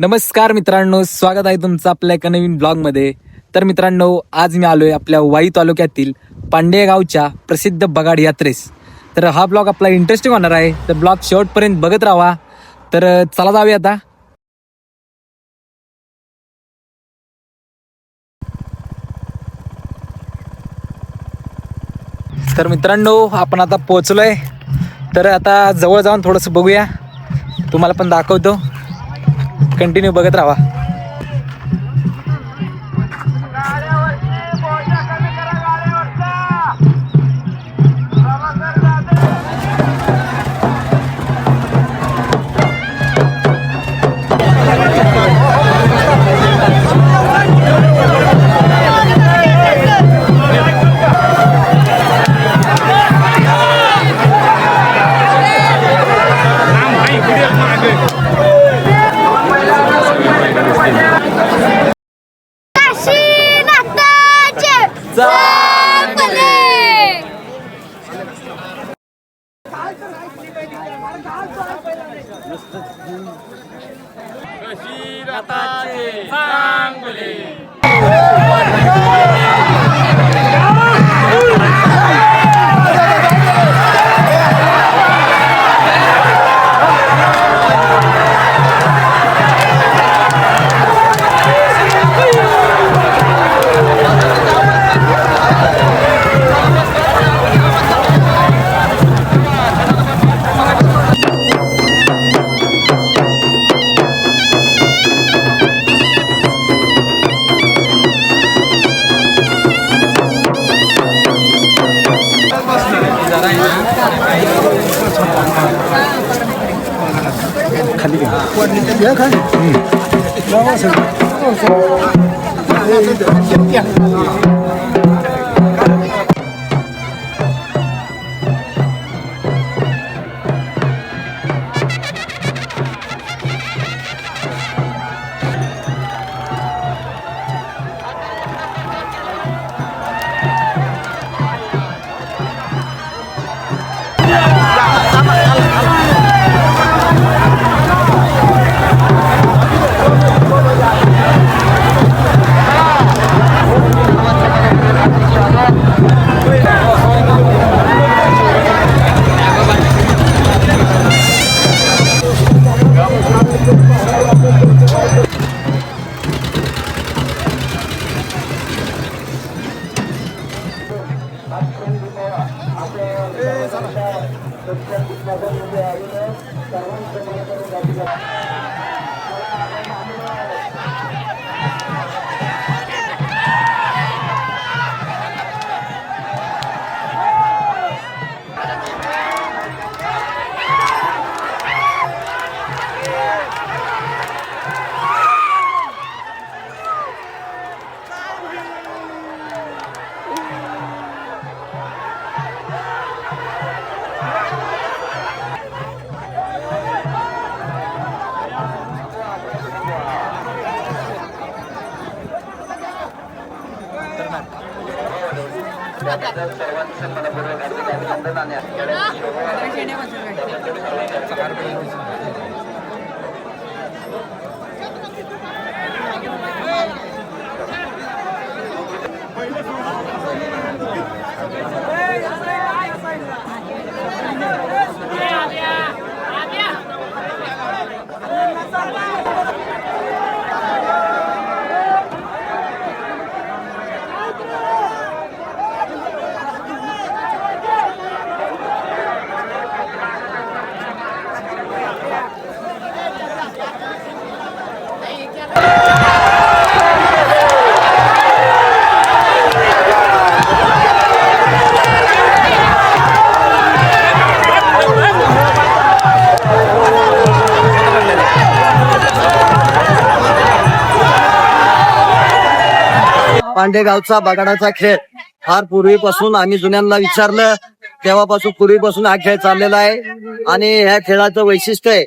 नमस्कार मित्रांनो, स्वागत आहे तुमचं आपल्या एका नवीन ब्लॉगमध्ये. तर मित्रांनो, आज मी आलोय आपल्या वाई तालुक्यातील पांडे गावच्या प्रसिद्ध बगाड यात्रेस. तर हा ब्लॉग आपला इंटरेस्टिंग होणार आहे, तर ब्लॉग शेवटपर्यंत बघत राहा. तर चला जाऊया आता. तर मित्रांनो, आपण आता पोहोचलोय. तर आता जवळ जाऊन थोडंसं बघूया, तुम्हाला पण दाखवतो. कंटिन्यू बघत राहा. सर्वांचे मनपूर्वक हार्दिक अभिनंदन आणि पांडेगावचा बगाडाचा खेळ फार पूर्वीपासून आम्ही जुन्यांना विचारलं तेव्हापासून पूर्वीपासून हा खेळ चाललेला आहे. आणि ह्या खेळाचं वैशिष्ट्य आहे,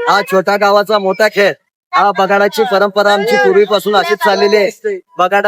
हा छोटा गावाचा मोठा खेळ. हा बगाडाची परंपरा आमची पूर्वीपासून अशीच चाललेली आहे. बगाड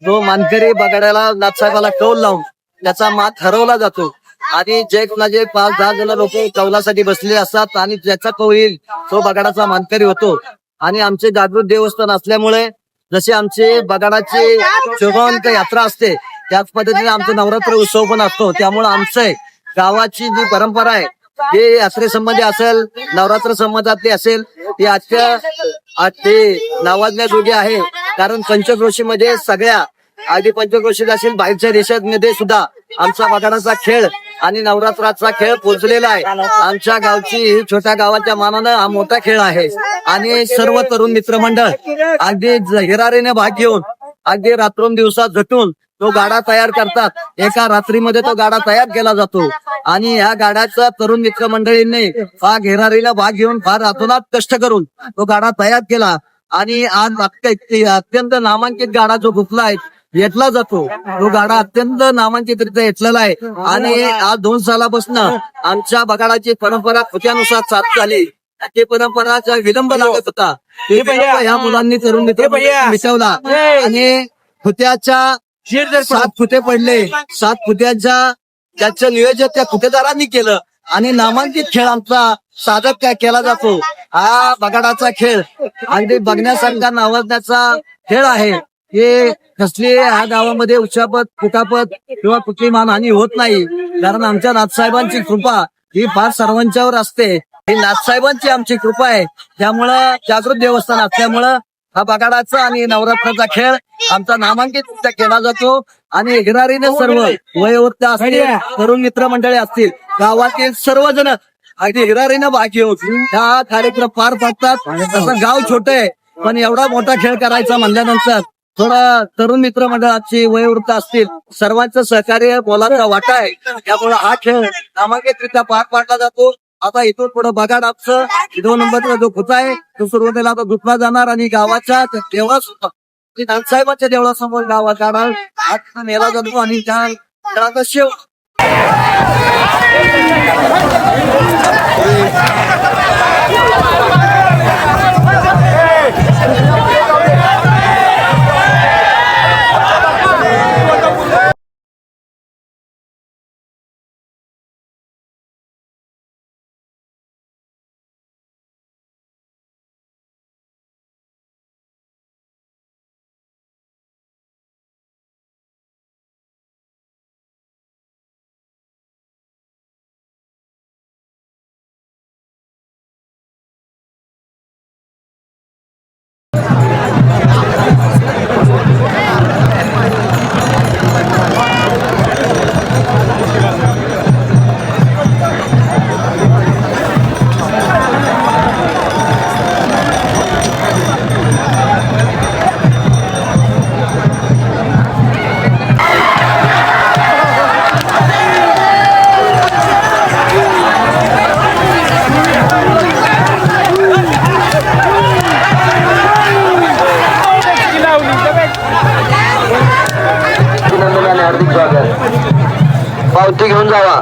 जो मानकरी बगाड्याला नाथसाहेबाला कौल लावून त्याचा मात हरवला जातो. आणि जे कोणाचे 5-10 जण लोक कौलासाठी बसलेले असतात आणि ज्याचा कौल येईल तो बगाडाचा मानकरी होतो. आणि आमचे जागृत देवस्थान असल्यामुळे जसे आमचे बगाडाची शोभावंत यात्रा असते त्याच पद्धतीने आमचा नवरात्र उत्सव पण असतो. त्यामुळे आमचं गावाची जी परंपरा आहे हे यात्रेसंबंधी असेल, नवरात्र संबंधातली असेल, ती नावाजण्याजोगी आहे. कारण पंचक्रोशीमध्ये सगळ्या आधी पंचक्रोशीत असेल बाहेरच्या देशांमध्ये सुद्धा आमचा बगाडाचा खेळ आणि नवरात्राचा खेळ पोचलेला आहे. आमच्या गावची छोट्या गावाच्या मानानं हा मोठा खेळ आहे. आणि सर्व तरुण मित्रमंडळ अगदी हिरारीने भाग घेऊन अगदी रात्रंदिवसा झटून तो गाडा तयार करतात. एका रात्रीमध्ये तो गाडा तयार केला जातो. आणि ह्या गाड्याचा तरुण मित्रमंडळींनी फार घेरारीला भाग घेऊन फार अतोनात कष्ट करून तो गाडा तयार केला. आणि आज अत्यंत नामांकित गाडा जो गुफला आहे येतला जातो तो गाडा अत्यंत नामांकितरित्या येतलेला आहे. आणि आज 2 सालापासून आमच्या बगाडाची परंपरा खोट्यानुसार चालू झाली. ते परंपराचा विलंब लागत होता. ते विलंब ह्या मुलांनी तरुण मिटवला. आणि खुत्याच्या 7 खुटे पडले. 7 खुट्याच्या त्याचं नियोजन त्या खुटेदारांनी केलं. आणि नामांकित खेळ आमचा साधक केला जातो. हा बगाडाचा खेळ अगदी बघण्यासारखा नावाजण्याचा खेळ आहे. हे कसली ह्या गावामध्ये उच्चापत फुटापत किंवा कुठली मानहानी होत नाही. कारण आमच्या नाथसाहेबांची कृपा ही फार सर्वांच्यावर असते. ही नाथसाहेबांची आमची कृपा आहे. त्यामुळं जागृत देवस्थान असल्यामुळं हा बगाडाचा आणि नवरात्राचा खेळ आमचा नामांकित केला जातो. आणि हिरारीने सर्व वयोवृत्त असतील, तरुण मित्रमंडळी असतील, गावातील सर्वजण अगदी हिरारीने भाग घेऊन हा कार्यक्रम पार पाडतात. तसं गाव छोटं आहे पण एवढा मोठा खेळ करायचा म्हणल्यानंतर थोडा तरुण मित्रमंडळाची वयोवृत्त असतील सर्वांचं सहकार्य मोलाचा वाटा आहे. त्यामुळे हा खेळ नामांकितरित्या पार पाडला जातो. आता इथून पुढे बगाड आमचं 2 नंबरचा जो खुटा आहे तो सुरुवातीला आता धुतला जाणार. आणि गावाच्या देवळा नाथसाहेबांच्या देवळासमोर गावात जाणार हा नेला जातो. आणि त्या खेळाचा शेव हार्दिक स्वागत. पावती घेऊन जावा.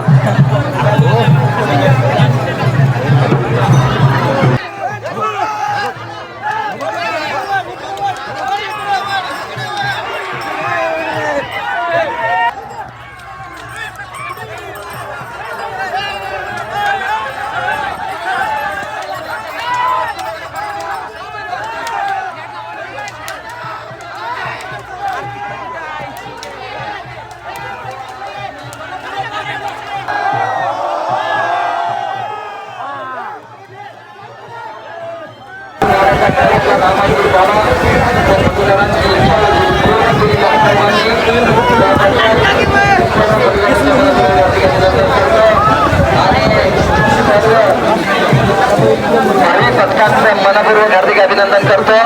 मनपूर्वक हार्दिक अभिनंदन करतो.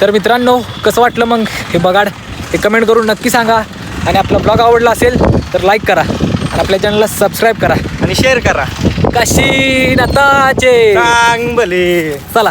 तर मित्रांनो कसं वाटलं मग हे बगाड हे कमेंट करून नक्की सांगा. आणि आपला ब्लॉग आवडला असेल तर लाईक करा आणि आपल्या चॅनलला सबस्क्राईब करा आणि शेअर करा. काशी नाताचे चांगले चला.